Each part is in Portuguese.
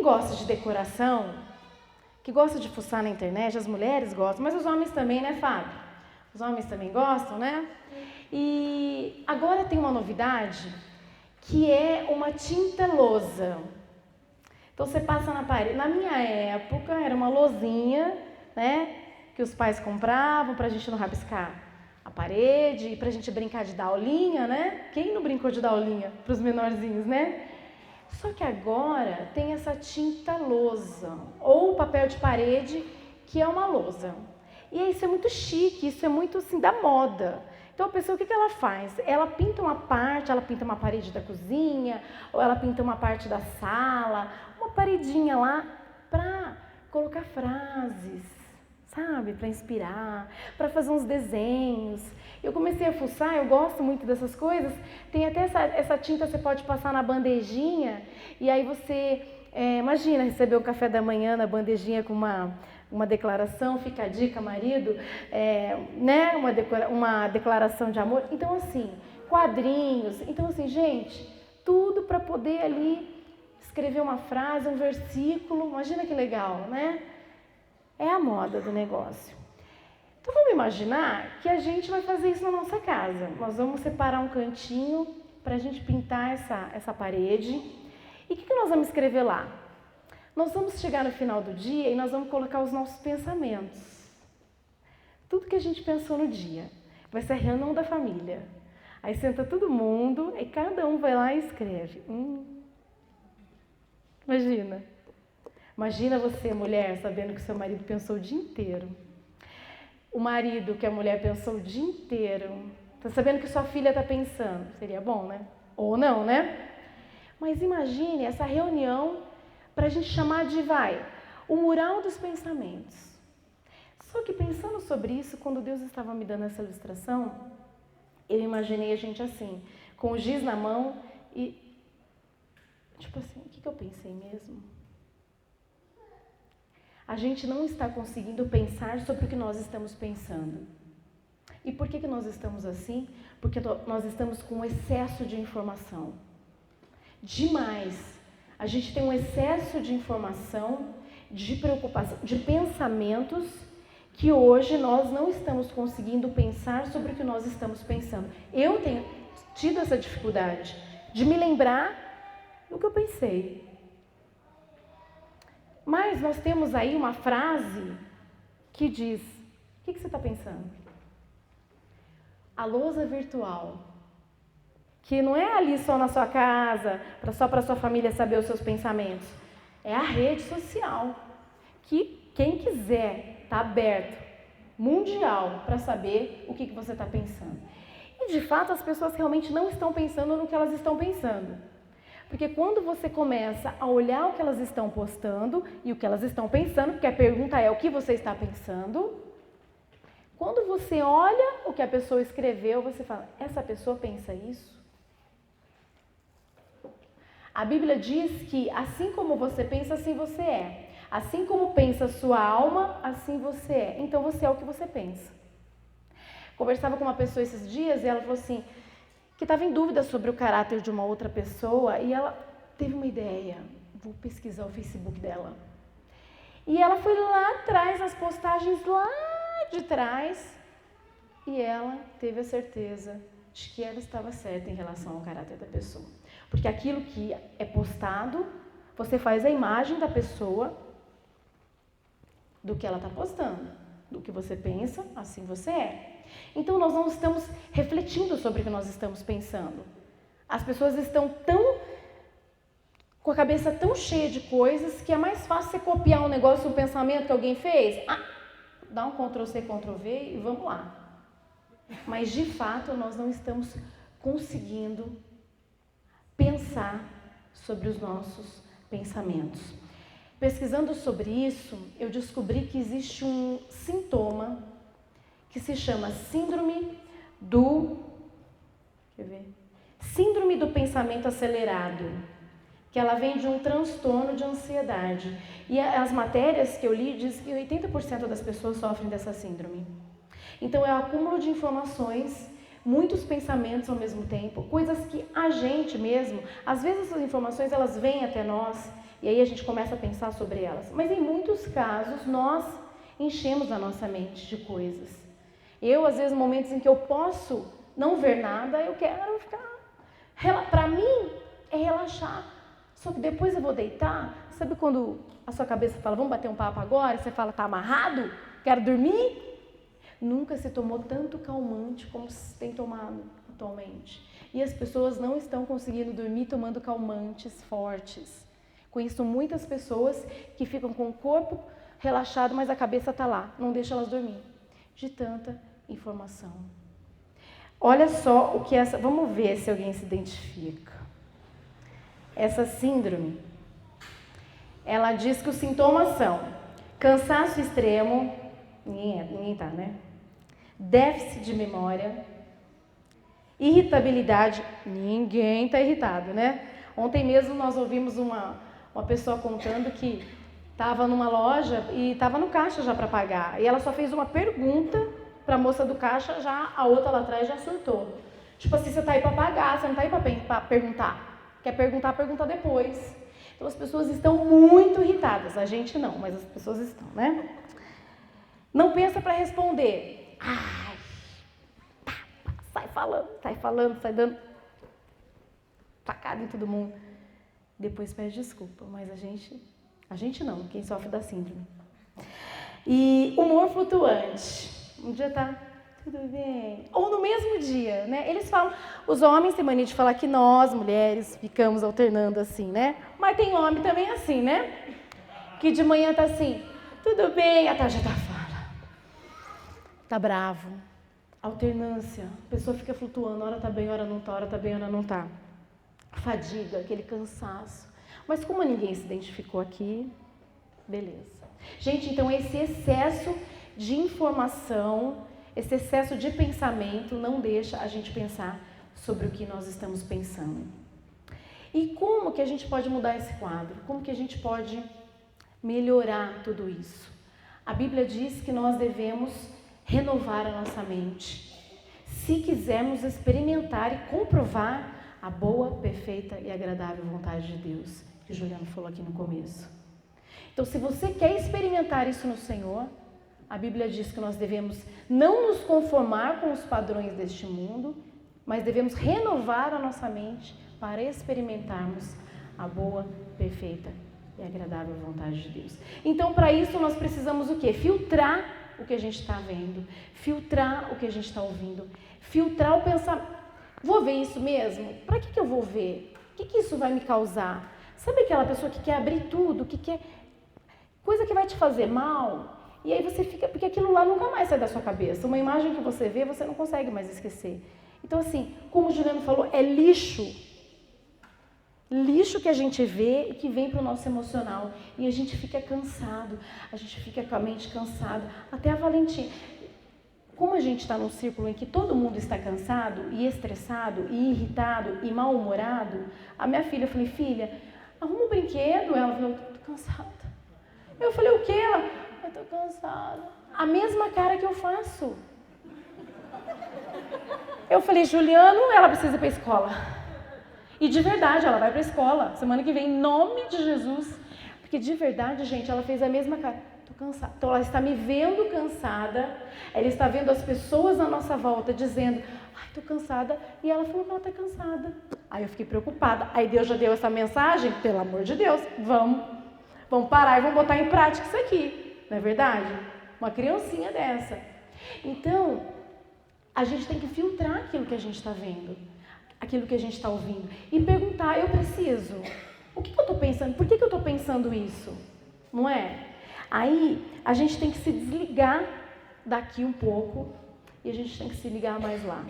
gosta de decoração, que gosta de fuçar na internet, as mulheres gostam, mas os homens também, né, Fábio? Os homens também gostam, né? E agora tem uma novidade, que é uma tinta lousa. Então você passa na parede. Na minha época era uma lousinha, né, que os pais compravam pra gente não rabiscar a parede e pra gente brincar de dar aulinha, né? Quem não brincou de dar aulinha pros menorzinhos, né? Só que agora tem essa tinta lousa ou papel de parede que é uma lousa. E isso é muito chique, isso é muito assim da moda. Então a pessoa, o que ela faz? Ela pinta uma parte, ela pinta uma parede da cozinha, ou ela pinta uma parte da sala, uma paredinha lá para colocar frases, sabe? Para inspirar, para fazer uns desenhos. Eu comecei a fuçar, eu gosto muito dessas coisas. Tem até essa tinta, você pode passar na bandejinha, e aí você, imagina, receber o café da manhã na bandejinha com uma declaração, fica a dica, marido, né? Uma declaração de amor. Então, assim, quadrinhos. Então, assim, gente, tudo para poder ali escrever uma frase, um versículo. Imagina que legal, né? É a moda do negócio. Então, vamos imaginar que a gente vai fazer isso na nossa casa. Nós vamos separar um cantinho para a gente pintar essa parede. E o que nós vamos escrever lá? Nós vamos chegar no final do dia e nós vamos colocar os nossos pensamentos. Tudo que a gente pensou no dia. Vai ser a reunião da família. Aí senta todo mundo e cada um vai lá e escreve. Imagina. Imagina você, mulher, sabendo que seu marido pensou o dia inteiro. O marido que a mulher pensou o dia inteiro. Tá sabendo que sua filha está pensando. Seria bom, né? Ou não, né? Mas imagine essa reunião para a gente chamar de, o mural dos pensamentos. Só que pensando sobre isso, quando Deus estava me dando essa ilustração, eu imaginei a gente assim, com o giz na mão e, tipo assim, o que eu pensei mesmo? A gente não está conseguindo pensar sobre o que nós estamos pensando. E por que nós estamos assim? Porque nós estamos com excesso de informação. Demais. A gente tem um excesso de informação, de preocupação, de pensamentos, que hoje nós não estamos conseguindo pensar sobre o que nós estamos pensando. Eu tenho tido essa dificuldade de me lembrar do que eu pensei. Mas nós temos aí uma frase que diz, o que você está pensando? A lousa virtual, que não é ali só na sua casa, só para a sua família saber os seus pensamentos. É a rede social, que quem quiser está aberto, mundial, para saber o que você está pensando. E de fato as pessoas realmente não estão pensando no que elas estão pensando. Porque quando você começa a olhar o que elas estão postando e o que elas estão pensando, porque a pergunta é o que você está pensando, quando você olha o que a pessoa escreveu, você fala, essa pessoa pensa isso? A Bíblia diz que assim como você pensa, assim você é. Assim como pensa a sua alma, assim você é. Então você é o que você pensa. Conversava com uma pessoa esses dias e ela falou assim, que estava em dúvida sobre o caráter de uma outra pessoa e ela teve uma ideia, vou pesquisar o Facebook dela. E ela foi lá atrás, nas postagens lá de trás, e ela teve a certeza de que ela estava certa em relação ao caráter da pessoa. Porque aquilo que é postado, você faz a imagem da pessoa do que ela está postando. Do que você pensa, assim você é. Então nós não estamos refletindo sobre o que nós estamos pensando. As pessoas estão com a cabeça tão cheia de coisas que é mais fácil você copiar um negócio, um pensamento que alguém fez. Dá um Ctrl+C, Ctrl+V e vamos lá. Mas de fato nós não estamos conseguindo pensar sobre os nossos pensamentos. Pesquisando sobre isso, eu descobri que existe um sintoma que se chama síndrome do pensamento acelerado, que ela vem de um transtorno de ansiedade. E as matérias que eu li dizem que 80% das pessoas sofrem dessa síndrome. Então é o acúmulo de informações muitos pensamentos ao mesmo tempo, coisas que a gente mesmo, às vezes essas informações elas vêm até nós e aí a gente começa a pensar sobre elas, mas em muitos casos nós enchemos a nossa mente de coisas. Eu, às vezes, momentos em que eu posso não ver nada, eu quero ficar, para mim é relaxar, só que depois eu vou deitar, sabe quando a sua cabeça fala, vamos bater um papo agora, e você fala, tá amarrado? Quero dormir? Nunca se tomou tanto calmante como se tem tomado atualmente. E as pessoas não estão conseguindo dormir tomando calmantes fortes. Conheço muitas pessoas que ficam com o corpo relaxado, mas a cabeça está lá, não deixa elas dormir. De tanta informação. Olha só o que essa... Vamos ver se alguém se identifica. Essa síndrome, ela diz que os sintomas são cansaço extremo, ninguém tá, né? Déficit de memória, irritabilidade, ninguém está irritado, né? Ontem mesmo nós ouvimos uma pessoa contando que estava numa loja e estava no caixa já para pagar. E ela só fez uma pergunta para a moça do caixa, já a outra lá atrás já surtou. Tipo assim, você está aí para pagar, você não está aí para perguntar. Quer perguntar, pergunta depois. Então as pessoas estão muito irritadas. A gente não, mas as pessoas estão, né? Não pensa para responder. Ai, sai falando, sai dando facada em todo mundo. Depois pede desculpa, mas a gente não, quem sofre da síndrome. E humor flutuante. Um dia tá tudo bem. Ou no mesmo dia, né? Eles falam, os homens têm mania de falar que nós, mulheres, ficamos alternando assim, né? Mas tem homem também assim, né? Que de manhã tá assim, tudo bem, à tarde já tá fala. Tá bravo. Alternância. A pessoa fica flutuando, hora tá bem, hora não tá, hora tá bem, hora não tá. Fadiga, aquele cansaço. Mas como ninguém se identificou aqui, beleza. Gente, então esse excesso de informação, esse excesso de pensamento não deixa a gente pensar sobre o que nós estamos pensando. E como que a gente pode mudar esse quadro? Como que a gente pode melhorar tudo isso? A Bíblia diz que nós devemos renovar a nossa mente, se quisermos experimentar e comprovar a boa, perfeita e agradável vontade de Deus, que o Juliano falou aqui no começo. Então, se você quer experimentar isso no Senhor, a Bíblia diz que nós devemos não nos conformar com os padrões deste mundo, mas devemos renovar a nossa mente para experimentarmos a boa, perfeita e agradável vontade de Deus. Então, para isso, nós precisamos o quê? Filtrar o que a gente está vendo, filtrar o que a gente está ouvindo, filtrar o pensamento. Vou ver isso mesmo? Para que eu vou ver? O que isso vai me causar? Sabe aquela pessoa que quer abrir tudo, que quer coisa que vai te fazer mal? E aí você fica, porque aquilo lá nunca mais sai da sua cabeça. Uma imagem que você vê, você não consegue mais esquecer. Então assim, como o Juliano falou, é lixo. Lixo que a gente vê e que vem para o nosso emocional. E a gente fica cansado, a gente fica com a mente cansada. Até a Valentina. Como a gente está num círculo em que todo mundo está cansado e estressado e irritado e mal-humorado, a minha filha, eu falei, filha, arruma um brinquedo. Ela falou, tô cansada. Eu falei, o quê? Ela, eu tô cansada. A mesma cara que eu faço. Eu falei, Juliano, ela precisa ir para a escola. E de verdade, ela vai para a escola. Semana que vem, em nome de Jesus. Porque de verdade, gente, ela fez a mesma cara. Tô cansada. Então ela está me vendo cansada. Ela está vendo as pessoas à nossa volta dizendo, ai, tô cansada. E ela falou que ela tá cansada. Aí eu fiquei preocupada. Aí Deus já deu essa mensagem, pelo amor de Deus, vamos parar e vamos botar em prática isso aqui. Não é verdade? Uma criancinha dessa. Então, a gente tem que filtrar aquilo que a gente está vendo, aquilo que a gente está ouvindo. E perguntar, eu preciso? O que eu estou pensando? Por que eu estou pensando isso? Não é? Aí, a gente tem que se desligar daqui um pouco e a gente tem que se ligar mais lá.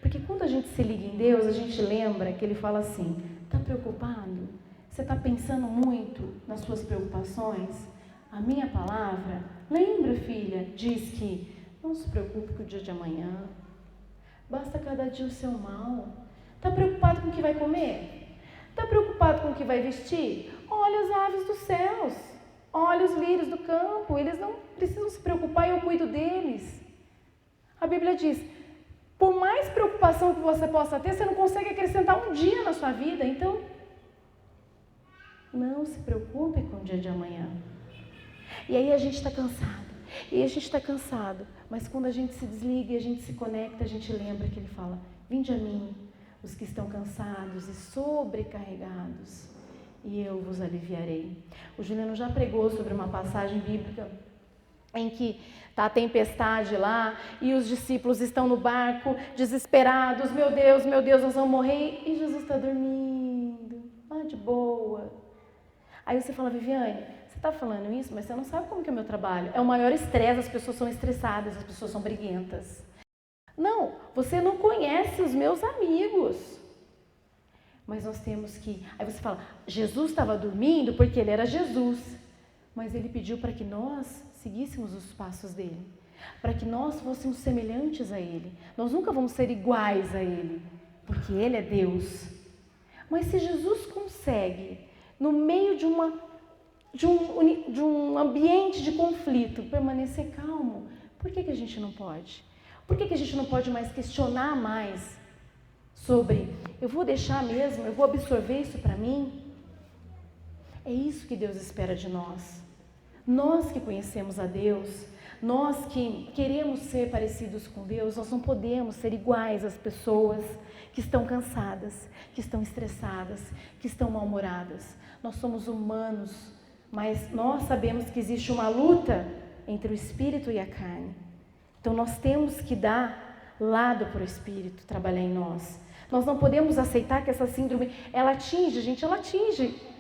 Porque quando a gente se liga em Deus, a gente lembra que Ele fala assim, está preocupado? Você está pensando muito nas suas preocupações? A minha palavra, lembra, filha, diz que não se preocupe com o dia de amanhã. Basta cada dia o seu mal. Está preocupado com o que vai comer? Está preocupado com o que vai vestir? Olha as aves dos céus. Olha os lírios do campo. Eles não precisam se preocupar e eu cuido deles. A Bíblia diz, Por mais preocupação que você possa ter, você não consegue acrescentar um dia na sua vida. Então, não se preocupe com o dia de amanhã. E aí a gente está cansado. E a gente está cansado. Mas quando a gente se desliga e a gente se conecta, a gente lembra que ele fala: vinde a mim, os que estão cansados e sobrecarregados, e eu vos aliviarei. O Juliano já pregou sobre uma passagem bíblica em que está a tempestade lá e os discípulos estão no barco desesperados. Meu Deus, nós vamos morrer. E Jesus está dormindo, lá de boa. Aí você fala: Viviane, você está falando isso, mas você não sabe como que é o meu trabalho. É o maior estresse, as pessoas são estressadas, as pessoas são briguentas. Não, você não conhece os meus amigos. Mas nós temos que... Aí você fala: Jesus estava dormindo porque ele era Jesus. Mas ele pediu para que nós seguíssemos os passos dele. Para que nós fôssemos semelhantes a ele. Nós nunca vamos ser iguais a ele, porque ele é Deus. Mas se Jesus consegue, no meio de um ambiente de conflito, permanecer calmo, por que a gente não pode? Por que a gente não pode mais questionar mais sobre: eu vou deixar mesmo, eu vou absorver isso para mim? É isso que Deus espera de nós. Nós que conhecemos a Deus, nós que queremos ser parecidos com Deus, nós não podemos ser iguais às pessoas que estão cansadas, que estão estressadas, que estão mal-humoradas. Nós somos humanos, mas nós sabemos que existe uma luta entre o espírito e a carne. Então nós temos que dar lado para o espírito trabalhar em nós. Nós não podemos aceitar que essa síndrome, ela atinge, gente, ela atinge.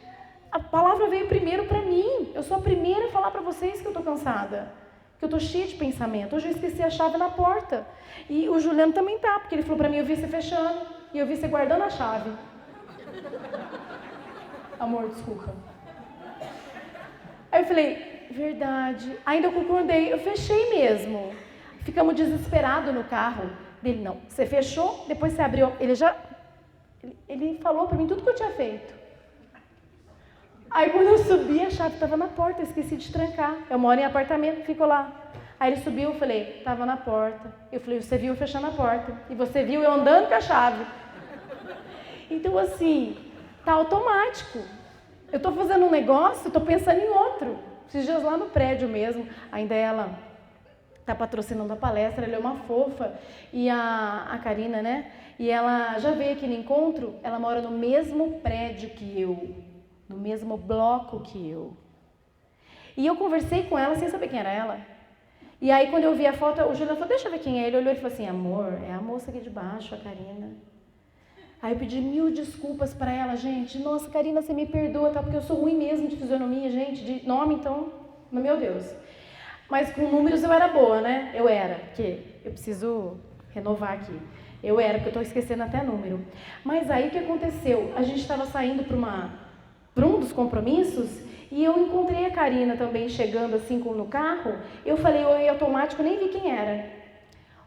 A palavra veio primeiro para mim. Eu sou a primeira a falar para vocês que eu estou cansada, que eu estou cheia de pensamento. Hoje eu esqueci a chave na porta. E o Juliano também tá, porque ele falou para mim: eu vi você fechando e eu vi você guardando a chave. Amor, desculpa. Aí eu falei: verdade. Ainda eu concordei, eu fechei mesmo. Ficamos desesperados no carro. Dele: não, você fechou, depois você abriu. Ele falou para mim tudo que eu tinha feito. Aí quando eu subi, a chave estava na porta, eu esqueci de trancar. Eu moro em apartamento, fico lá. Aí ele subiu, eu falei: estava na porta. Eu falei: você viu eu fechando a porta. E você viu eu andando com a chave. Então assim, tá automático. Eu estou fazendo um negócio, estou pensando em outro. Esses dias lá no prédio mesmo, ainda ela está patrocinando a palestra, ela é uma fofa. E a Karina, né? E ela já veio aqui no encontro, ela mora no mesmo prédio que eu. No mesmo bloco que eu. E eu conversei com ela sem saber quem era ela. E aí quando eu vi a foto, o Juliano falou: deixa eu ver quem é. Ele olhou e falou assim: amor, é a moça aqui de baixo, a Karina. Aí eu pedi 1000 desculpas para ela, gente. Nossa, Karina, você me perdoa, tá? Porque eu sou ruim mesmo de fisionomia, gente, de nome, então, meu Deus. Mas com números eu era boa, né? Eu era, porque eu preciso renovar aqui. Eu era, porque eu estou esquecendo até número. Mas aí o que aconteceu? A gente estava saindo para um dos compromissos e eu encontrei a Karina também chegando assim no carro. Eu falei oi automático, nem vi quem era.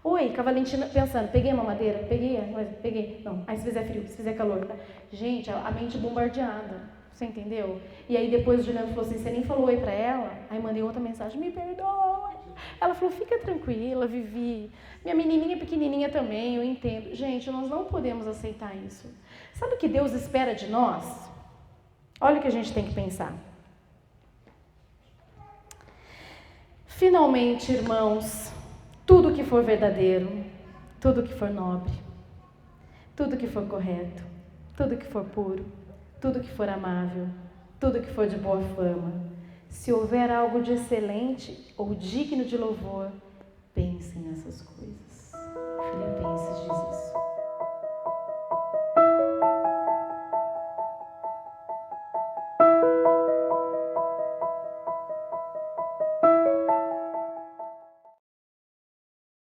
Oi, com a Valentina, pensando: peguei a mamadeira? Peguei. Não, aí se fizer frio, se fizer calor. Tá? Gente, a mente bombardeada, você entendeu? E aí depois o Juliano falou assim: você nem falou oi pra ela? Aí mandei outra mensagem: me perdoa. Ela falou: fica tranquila, Vivi. Minha menininha pequenininha também, eu entendo. Gente, nós não podemos aceitar isso. Sabe o que Deus espera de nós? Olha o que a gente tem que pensar. Finalmente, irmãos, tudo que for verdadeiro, tudo que for nobre, tudo que for correto, tudo que for puro, tudo que for amável, tudo que for de boa fama, se houver algo de excelente ou digno de louvor, pense nessas coisas. Filipenses diz isso.